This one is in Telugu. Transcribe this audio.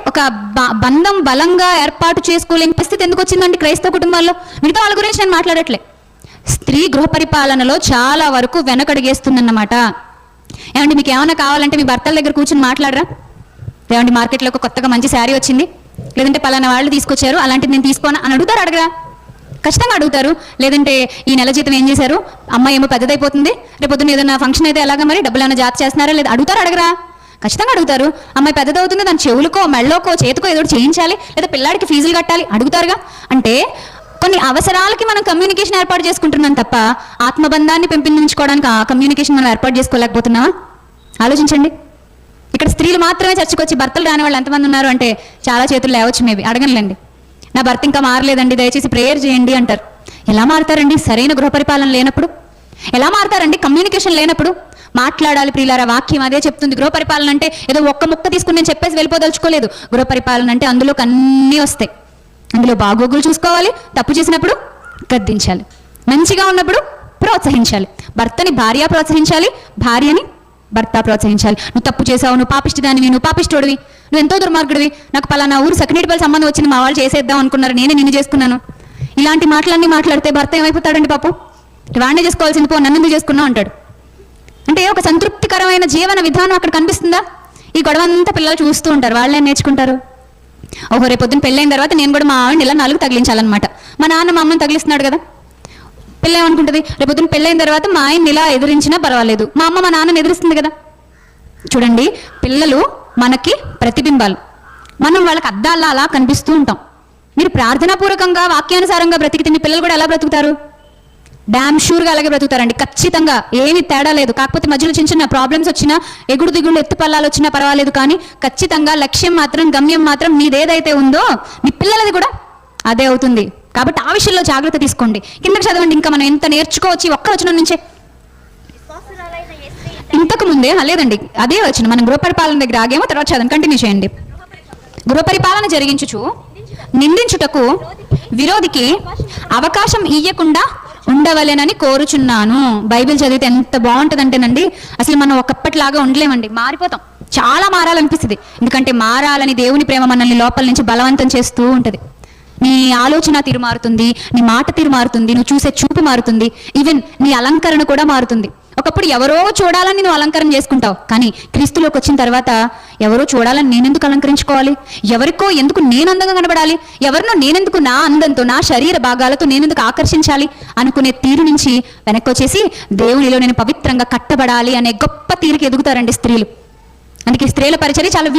ఒక బంధం బలంగా ఏర్పాటు చేసుకోలేని పరిస్థితి ఎందుకు వచ్చిందండి క్రైస్తవ కుటుంబాల్లో? మిగతా వాళ్ళ గురించి నేను మాట్లాడట్లే. స్త్రీ గృహ పరిపాలనలో చాలా వరకు వెనకడుగేస్తుందన్నమాట. ఏమండి మీకు ఏమైనా కావాలంటే మీ భర్తల దగ్గర కూర్చొని మాట్లాడరా? ఏమండి మార్కెట్లో ఒక కొత్తగా మంచి శారీ వచ్చింది, లేదంటే పలానా వాళ్ళు తీసుకొచ్చారు, అలాంటిది నేను తీసుకోనా అని అడుగుతారు? అడగరా? ఖచ్చితంగా అడుగుతారు. లేదంటే ఈ నెల జీతం ఏం చేశారు, అమ్మాయి ఏమో పెద్దదైపోతుంది, రేపొద్దున ఏదైనా ఫంక్షన్ అయితే ఎలాగా, మరి డబ్బులు ఏమైనా జాత చేస్తున్నారా లేదా అడుగుతారు? అడగరా? ఖచ్చితంగా అడుగుతారు. అమ్మాయి పెద్దదవుతుంది, దాని చెవులకో మెళ్ళోకో చేతికో ఏదో చేయించాలి, లేదా పిల్లాడికి ఫీజులు కట్టాలి, అడుగుతారుగా. అంటే కొన్ని అవసరాలకి మనం కమ్యూనికేషన్ ఏర్పాటు చేసుకుంటున్నాం తప్ప ఆత్మబంధాన్ని పెంపొందించుకోవడానికి ఆ కమ్యూనికేషన్ మనం ఏర్పాటు చేసుకోలేకపోతున్నామా? ఆలోచించండి. ఇక్కడ స్త్రీలు మాత్రమే చర్చకు వచ్చి భర్తలు రాని వాళ్ళు ఎంతమంది ఉన్నారు అంటే చాలా చేతులు లేవచ్చు. మేబీ అడగనులేండి. నా భర్త ఇంకా మారలేదండి, దయచేసి ప్రేయర్ చేయండి అంటారు. ఎలా మారుతారండి సరైన గృహ పరిపాలన లేనప్పుడు? ఎలా మారుతారండి కమ్యూనికేషన్ లేనప్పుడు? మాట్లాడాలి ప్రియులారా. వాక్యం అదే చెప్తుంది. గృహ పరిపాలన అంటే ఏదో ఒక్క ముక్క తీసుకుని నేను చెప్పేసి వెళ్ళిపోదలుచుకోలేదు. గృహ పరిపాలన అంటే అందులోకి అన్నీ వస్తాయి. అందులో బాగోగులు చూసుకోవాలి, తప్పు చేసినప్పుడు గద్దించాలి, మంచిగా ఉన్నప్పుడు ప్రోత్సహించాలి. భర్తని భార్య ప్రోత్సహించాలి, భార్యని భర్త ప్రోత్సహించాలి. నువ్వు తప్పు చేసావు, నువ్వు పాపిష్టిదానివి, నువ్వు పాపిష్టోడివి, నువ్వు ఎంతో దుర్మార్గుడివి, నాకు పలానా ఊరు సకినీటిపల్లి సంబంధం వచ్చింది, మా వాళ్ళు చేసేద్దాం అనుకున్నారు, నేనే నిన్ను చేసుకున్నాను. ఇలాంటి మాటలన్నీ మాట్లాడితే భర్త ఏమైపోతాడండి పాపం? వాడినే చేసుకోవాల్సింది, పో నన్ను ఎందుకు చేసుకున్నావు అంటాడు. అంటే ఒక సంతృప్తికరమైన జీవన విధానం అక్కడ కనిపిస్తుందా? ఈ గొడవ అంతా పిల్లలు చూస్తూ ఉంటారు. వాళ్ళే నేర్చుకుంటారు. ఓహో రేపొద్దున పెళ్ళైన తర్వాత నేను కూడా మా ఆవిడని ఇలా నాలుగు తగిలించాలన్నమాట. మా నాన్న మా అమ్మని తగిలిస్తున్నాడు కదా. పిల్ల ఏమనుకుంటుంది, రేపొద్దున పెళ్ళైన తర్వాత మా ఆయన్ని ఇలా ఎదిరించినా పర్వాలేదు, మా అమ్మ మా నాన్నని ఎదిరిస్తుంది కదా. చూడండి, పిల్లలు మనకి ప్రతిబింబాలు. మనం వాళ్ళకి అద్దాల్లో అలా కనిపిస్తూ ఉంటాం. మీరు ప్రార్థనాపూర్వకంగా వాక్యానుసారంగా బ్రతికితే మీ పిల్లలు కూడా ఎలా బ్రతుకుతారు? డామ్ షూర్గా అలాగే బ్రతుకుతారండి, ఖచ్చితంగా. ఏమి తేడా లేదు. కాకపోతే మధ్యలో చిన్న చిన్న ప్రాబ్లమ్స్ వచ్చినా, ఎగుడు దిగుడు ఎత్తు పల్లాలు వచ్చినా పర్వాలేదు, కానీ ఖచ్చితంగా లక్ష్యం మాత్రం, గమ్యం మాత్రం మీదేదైతే ఉందో మీ పిల్లలది కూడా అదే అవుతుంది. కాబట్టి ఆ విషయంలో జాగ్రత్త తీసుకోండి. కిందకి చదవండి. ఇంకా మనం ఎంత నేర్చుకోవచ్చు ఒక్క వచనం నుంచే. ఇంతకు ముందే లేదండి, అదే వచ్చిన మనం గృహ పరిపాలన దగ్గర ఆగేమో, తర్వాత చదవండి, కంటిన్యూ చేయండి. గృహ పరిపాలన జరిగించుచు నిందించుటకు విరోధికి అవకాశం ఇయ్యకుండా ఉండవలేనని కోరుచున్నాను. బైబిల్ చదివితే ఎంత బాగుంటుందంటేనండి, అసలు మనం ఒకప్పటిలాగా ఉండలేమండి, మారిపోతాం. చాలా మారాలనిపిస్తుంది. ఎందుకంటే మారాలని దేవుని ప్రేమ మనల్ని లోపల నుంచి బలవంతం చేస్తూ ఉంటుంది. నీ ఆలోచన తీరు మారుతుంది, నీ మాట తీరు మారుతుంది, నువ్వు చూసే చూపు మారుతుంది, ఈవెన్ నీ అలంకరణ కూడా మారుతుంది. ఒకప్పుడు ఎవరో చూడాలని నువ్వు అలంకరణ చేసుకుంటావు, కానీ క్రీస్తులోకి వచ్చిన తర్వాత ఎవరో చూడాలని నేనెందుకు అలంకరించుకోవాలి? ఎవరికో ఎందుకు నేను అందంగా కనబడాలి? ఎవరినో నేనెందుకు నా అందంతో, నా శరీర భాగాలతో నేనెందుకు ఆకర్షించాలి అనుకునే తీరు నుంచి వెనక్కి వచ్చేసి దేవునిలో నేను పవిత్రంగా కట్టబడాలి అనే గొప్ప తీరుకి ఎదుగుతారండి స్త్రీలు. అందుకే స్త్రీల పరిచర్య చాలా